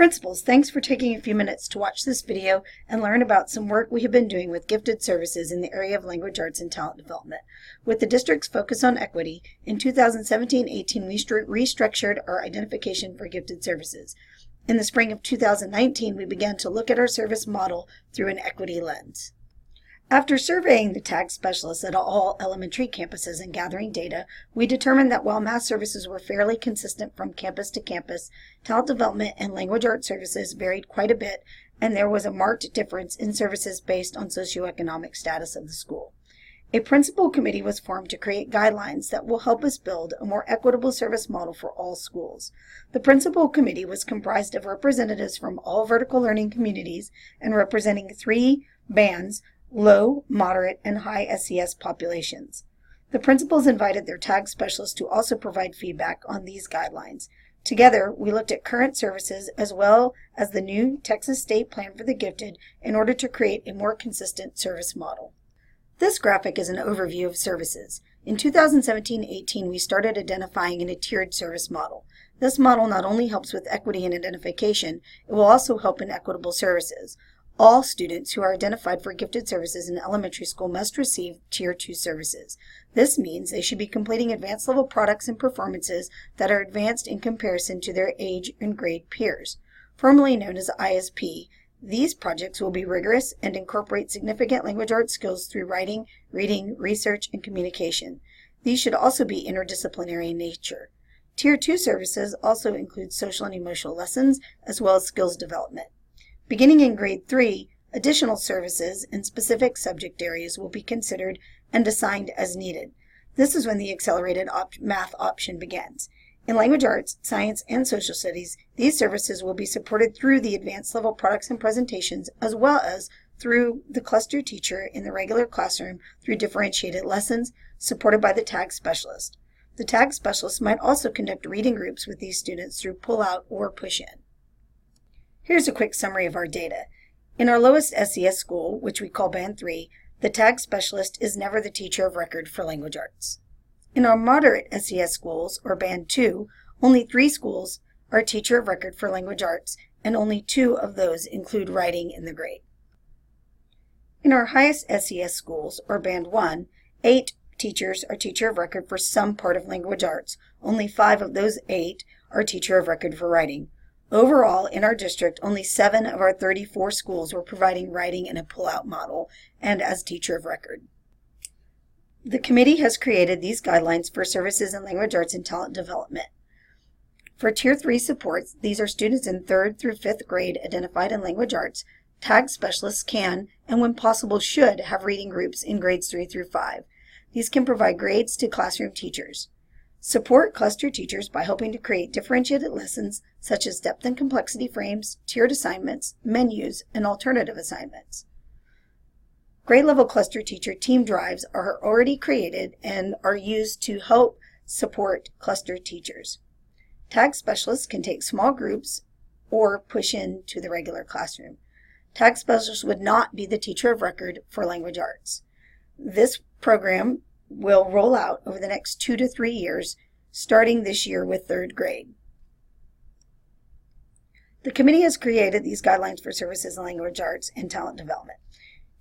Principals, thanks for taking a few minutes to watch this video and learn about some work we have been doing with gifted services in the area of language arts and talent development. With the district's focus on equity, in 2017-18 we restructured our identification for gifted services. In the spring of 2019, we began to look at our service model through an equity lens. After surveying the TAG specialists at all elementary campuses and gathering data, we determined that while math services were fairly consistent from campus to campus, talent development and language arts services varied quite a bit, and there was a marked difference in services based on socioeconomic status of the school. A principal committee was formed to create guidelines that will help us build a more equitable service model for all schools. The principal committee was comprised of representatives from all vertical learning communities and representing 3 bands: low, moderate, and high SES populations. The principals invited their TAG specialists to also provide feedback on these guidelines. Together, we looked at current services as well as the new Texas State Plan for the Gifted in order to create a more consistent service model. This graphic is an overview of services. In 2017-18, we started identifying in a tiered service model. This model not only helps with equity and identification, it will also help in equitable services. All students who are identified for gifted services in elementary school must receive Tier 2 services. This means they should be completing advanced level products and performances that are advanced in comparison to their age and grade peers. Formerly known as ISP, these projects will be rigorous and incorporate significant language arts skills through writing, reading, research, and communication. These should also be interdisciplinary in nature. Tier 2 services also include social and emotional lessons as well as skills development. Beginning in grade 3, additional services in specific subject areas will be considered and assigned as needed. This is when the accelerated math option begins. In language arts, science, and social studies, these services will be supported through the advanced level products and presentations as well as through the cluster teacher in the regular classroom through differentiated lessons supported by the TAG specialist. The TAG specialist might also conduct reading groups with these students through pull-out or push-in. Here's a quick summary of our data. In our lowest SES school, which we call Band 3, the TAG specialist is never the teacher of record for language arts. In our moderate SES schools, or Band 2, only 3 schools are teacher of record for language arts, and only 2 of those include writing in the grade. In our highest SES schools, or Band 1, 8 teachers are teacher of record for some part of language arts. Only 5 of those 8 are teacher of record for writing. Overall, in our district, only 7 of our 34 schools were providing writing in a pull-out model and as teacher of record. The committee has created these guidelines for services in language arts and talent development. For Tier 3 supports, these are students in 3rd through 5th grade identified in language arts. TAG specialists can, and when possible should, have reading groups in grades 3 through 5. These can provide grades to classroom teachers. Support cluster teachers by helping to create differentiated lessons such as depth and complexity frames, tiered assignments, menus, and alternative assignments. Grade level cluster teacher team drives are already created and are used to help support cluster teachers. TAG specialists can take small groups or push in to the regular classroom. TAG specialists would not be the teacher of record for language arts. This program will roll out over the next 2 to 3 years, starting this year with 3rd grade. The committee has created these guidelines for services in language arts and talent development.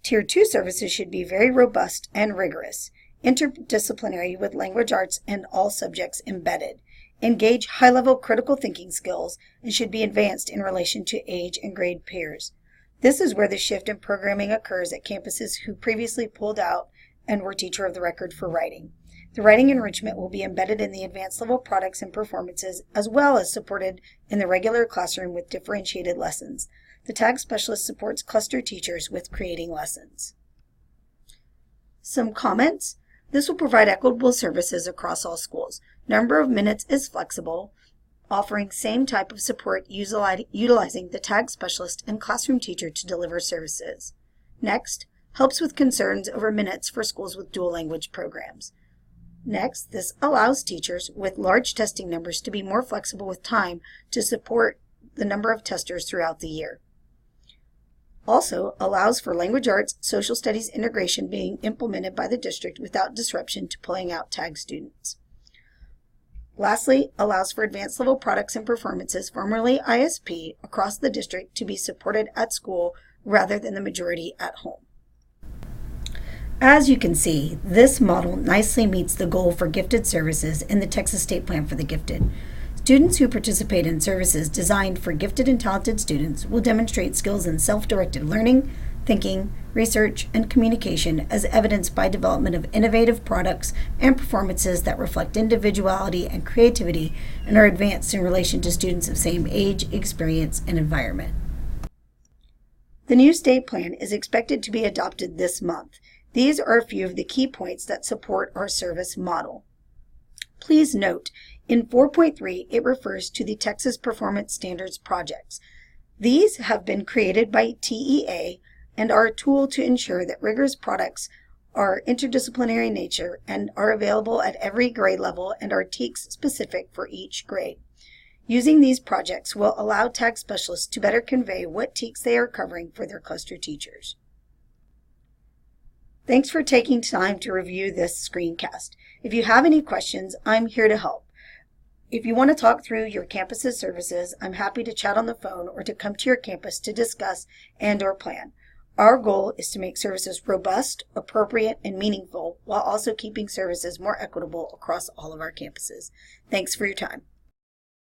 Tier 2 services should be very robust and rigorous, interdisciplinary with language arts and all subjects embedded, engage high-level critical thinking skills, and should be advanced in relation to age and grade peers. This is where the shift in programming occurs at campuses who previously pulled out and were teacher of the record for writing. The writing enrichment will be embedded in the advanced level products and performances as well as supported in the regular classroom with differentiated lessons. The TAG specialist supports cluster teachers with creating lessons. Some comments. This will provide equitable services across all schools. Number of minutes is flexible, offering same type of support utilizing the TAG specialist and classroom teacher to deliver services. Next, helps with concerns over minutes for schools with dual language programs. Next, this allows teachers with large testing numbers to be more flexible with time to support the number of testers throughout the year. Also allows for language arts, social studies integration being implemented by the district without disruption to pulling out TAG students. Lastly, allows for advanced level products and performances, formerly ISP, across the district to be supported at school rather than the majority at home. As you can see, this model nicely meets the goal for gifted services in the Texas State Plan for the Gifted. Students who participate in services designed for gifted and talented students will demonstrate skills in self-directed learning, thinking, research, and communication as evidenced by development of innovative products and performances that reflect individuality and creativity and are advanced in relation to students of same age, experience, and environment. The new state plan is expected to be adopted this month. These are a few of the key points that support our service model. Please note, in 4.3, it refers to the Texas Performance Standards projects. These have been created by TEA and are a tool to ensure that rigorous products are interdisciplinary in nature and are available at every grade level and are TEKS specific for each grade. Using these projects will allow TAG specialists to better convey what TEKS they are covering for their cluster teachers. Thanks for taking time to review this screencast. If you have any questions, I'm here to help. If you want to talk through your campus's services, I'm happy to chat on the phone or to come to your campus to discuss and/or plan. Our goal is to make services robust, appropriate, and meaningful while also keeping services more equitable across all of our campuses. Thanks for your time.